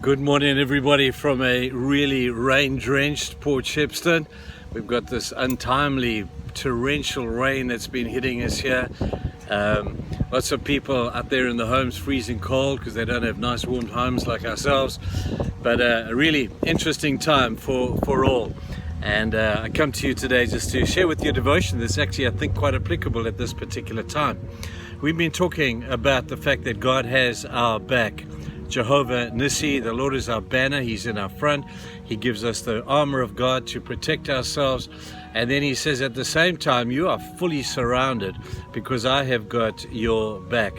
Good morning, everybody, from a really rain-drenched Port Shepstone. We've got this untimely torrential rain that's been hitting us here. Lots of people out there in the homes freezing cold because they don't have nice warm homes like ourselves. But a really interesting time for all. And I come to you today just to share with you a devotion that's actually, I think, quite applicable at this particular time. We've been talking about the fact that God has our back. Jehovah Nissi, the Lord is our banner. He's in our front. He gives us the armor of God to protect ourselves. And then he says at the same time, you are fully surrounded because I have got your back.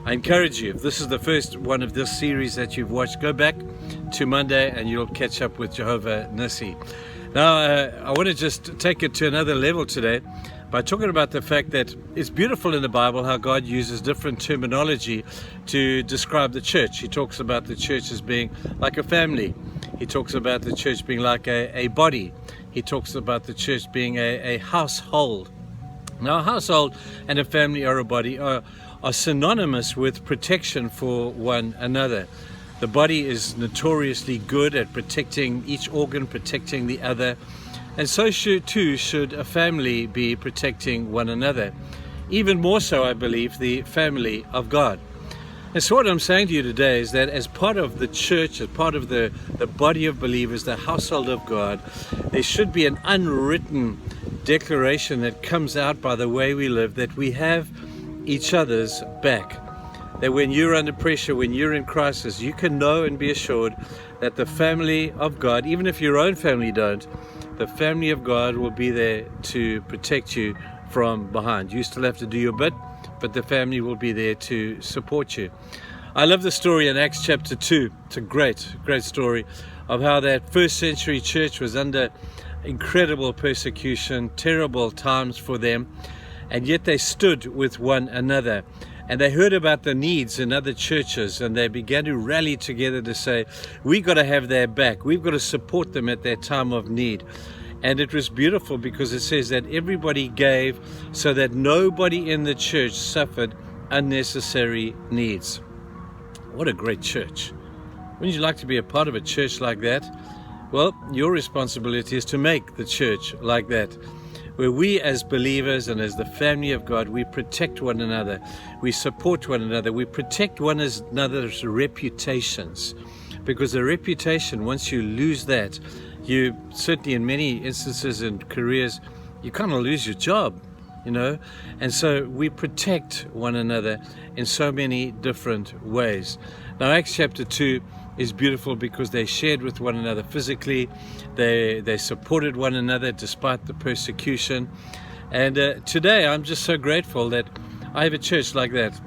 I encourage you, if this is the first one of this series that you've watched, go back to Monday and you'll catch up with Jehovah Nissi. Now, I want to just take it to another level today by talking about the fact that it's beautiful in the Bible how God uses different terminology to describe the church. He talks about the church as being like a family. He talks about the church being like a body. He talks about the church being a household. Now, a household and a family or a body are synonymous with protection for one another. The body is notoriously good at protecting each organ, protecting the other. And so too should a family be protecting one another. Even more so, I believe, the family of God. And so what I'm saying to you today is that as part of the church, as part of the body of believers, the household of God, there should be an unwritten declaration that comes out by the way we live, that we have each other's back. That when you're under pressure, when you're in crisis, you can know and be assured that the family of God, even if your own family don't, the family of God will be there to protect you from behind. You still have to do your bit, but the family will be there to support you. I love the story in Acts chapter 2. It's a great story of how that first century church was under incredible persecution, terrible times for them, and yet they stood with one another. And they heard about the needs in other churches, and they began to rally together to say, we got to have their back. We've got to support them at their time of need. And it was beautiful because it says that everybody gave so that nobody in the church suffered unnecessary needs. What a great church. Wouldn't you like to be a part of a church like that? Well, your responsibility is to make the church like that, where we as believers and as the family of God, we protect one another, we support one another, we protect one another's reputations. Because the reputation, once you lose that, you certainly in many instances in careers, you kind of lose your job, you know. And so we protect one another in so many different ways. Now, Acts chapter 2 is beautiful because they shared with one another physically. They supported one another despite the persecution. And today I'm just so grateful that I have a church like that.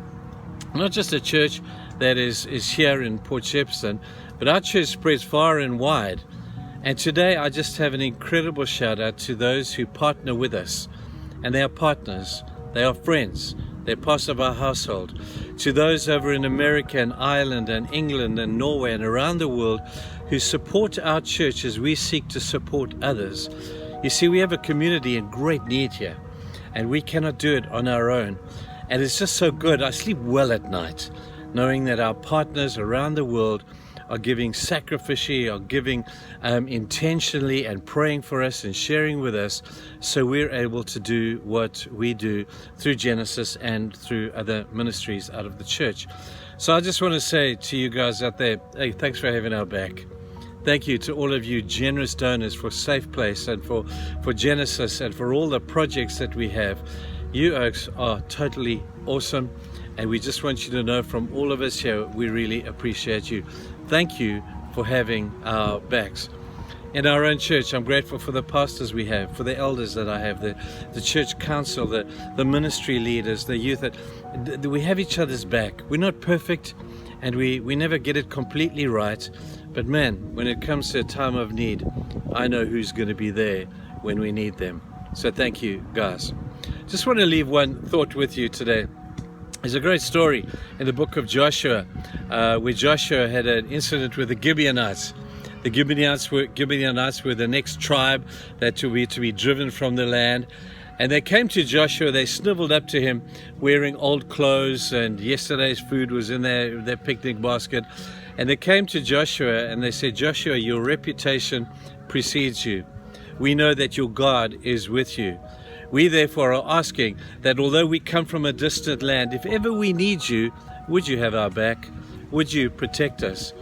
Not just a church that is here in Port Shepstone, but our church spreads far and wide. And today I just have an incredible shout out to those who partner with us. And they are partners, they are friends, they're part of our household. To those over in America and Ireland and England and Norway and around the world who support our church as we seek to support others. You see, we have a community in great need here, and we cannot do it on our own. And it's just so good. I sleep well at night, knowing that our partners around the world are giving sacrificially, are giving intentionally and praying for us and sharing with us, so we're able to do what we do through Genesis and through other ministries out of the church. So I just want to say to you guys out there, hey, thanks for having our back. Thank you to all of you generous donors for Safe Place and for Genesis and for all the projects that we have. You oaks are totally awesome, and we just want you to know from all of us here, we really appreciate you. Thank you for having our backs. In our own church, I'm grateful for the pastors we have, for the elders that I have, the church council, the ministry leaders, the youth. That we have each other's back. We're not perfect, and we never get it completely right. But man, when it comes to a time of need, I know who's going to be there when we need them. So thank you, guys. Just want to leave one thought with you today. There's a great story in the book of Joshua where Joshua had an incident with the Gibeonites. The Gibeonites were the next tribe that to be driven from the land. And they came to Joshua, they sniveled up to him wearing old clothes, and yesterday's food was in their picnic basket. And they came to Joshua and they said, Joshua, your reputation precedes you. We know that your God is with you. We therefore are asking that although we come from a distant land, if ever we need you, would you have our back? Would you protect us?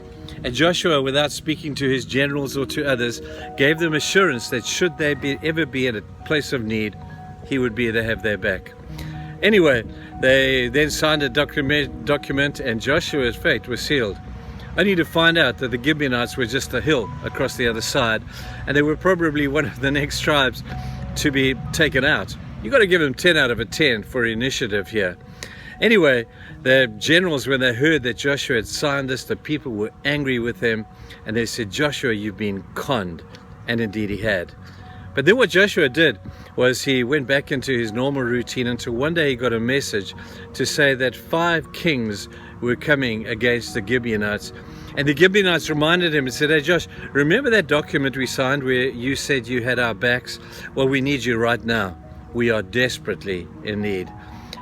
And Joshua, without speaking to his generals or to others, gave them assurance that should they ever be at a place of need, he would be to have their back. Anyway, they then signed a document and Joshua's fate was sealed, only to find out that the Gibeonites were just a hill across the other side, and they were probably one of the next tribes to be taken out. You've got to give them 10 out of 10 for initiative here. Anyway, the generals, when they heard that Joshua had signed this, the people were angry with him, and they said, Joshua, you've been conned. And indeed he had. But then what Joshua did was he went back into his normal routine until one day he got a message to say that 5 kings were coming against the Gibeonites. And the Gibeonites reminded him and said, hey Josh, remember that document we signed where you said you had our backs? Well, we need you right now. We are desperately in need.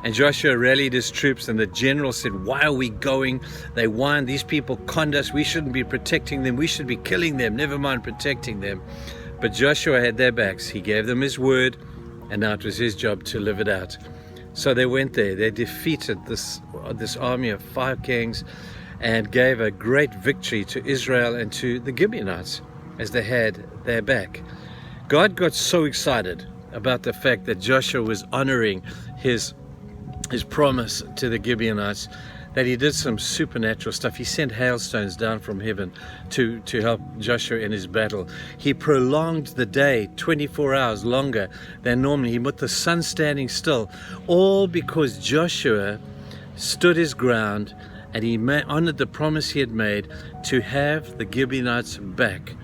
And Joshua rallied his troops, and the general said, why are we going? They whined, these people conned us, we shouldn't be protecting them, we should be killing them, never mind protecting them. But Joshua had their backs. He gave them his word, and now it was his job to live it out. So they went there. They defeated this army of 5 kings and gave a great victory to Israel and to the Gibeonites as they had their back. God got so excited about the fact that Joshua was honoring his promise to the Gibeonites that he did some supernatural stuff. He sent hailstones down from heaven to help Joshua in his battle. He prolonged the day 24 hours longer than normally. He put the sun standing still, all because Joshua stood his ground and he honored the promise he had made to have the Gibeonites back,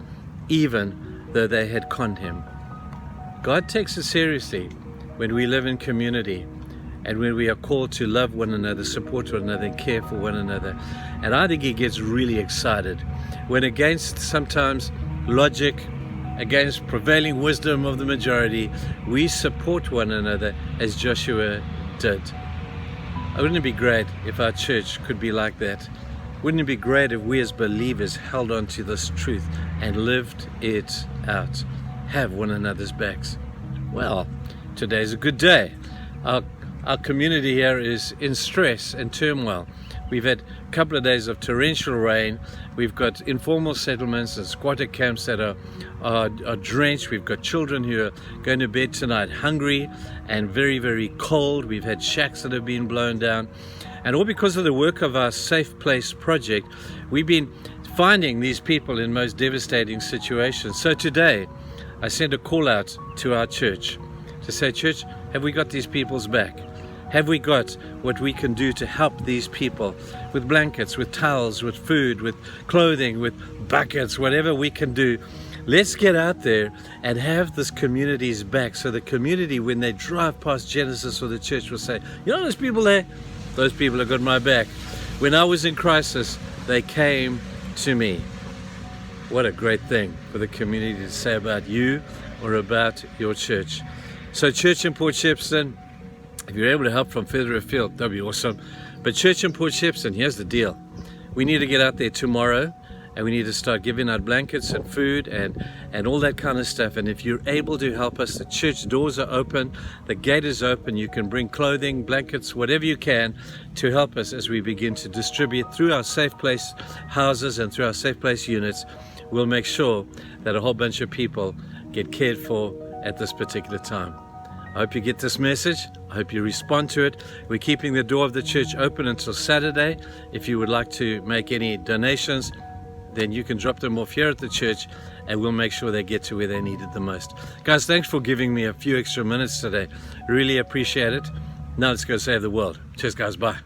even though they had conned him. God takes it seriously when we live in community, and when we are called to love one another, support one another, and care for one another. And I think he gets really excited when, against sometimes logic, against prevailing wisdom of the majority, we support one another as Joshua did. Wouldn't it be great if our church could be like that? Wouldn't it be great if we as believers held on to this truth and lived it out? Have one another's backs. Well, today's a good day. Our community here is in stress and turmoil. We've had a couple of days of torrential rain. We've got informal settlements and squatter camps that are drenched. We've got children who are going to bed tonight hungry and very, very cold. We've had shacks that have been blown down. And all because of the work of our Safe Place project, we've been finding these people in most devastating situations. So today, I sent a call out to our church to say, church, have we got these people's back? Have we got what we can do to help these people with blankets, with towels, with food, with clothing, with buckets, whatever we can do? Let's get out there and have this community's back, so the community, when they drive past Genesis or the church, will say, you know those people there? Those people have got my back. When I was in crisis, they came to me. What a great thing for the community to say about you or about your church. So church in Port Shepstone, if you're able to help from further afield, that'd be awesome. But church in Port Shepstone, here's the deal. We need to get out there tomorrow, and we need to start giving out blankets and food and all that kind of stuff. And if you're able to help us, the church doors are open, the gate is open. You can bring clothing, blankets, whatever you can to help us as we begin to distribute through our Safe Place houses and through our Safe Place units. We'll make sure that a whole bunch of people get cared for at this particular time. I hope you get this message. I hope you respond to it. We're keeping the door of the church open until Saturday. If you would like to make any donations, then you can drop them off here at the church, and we'll make sure they get to where they need it the most. Guys, thanks for giving me a few extra minutes today. Really appreciate it. Now let's go save the world. Cheers, guys. Bye.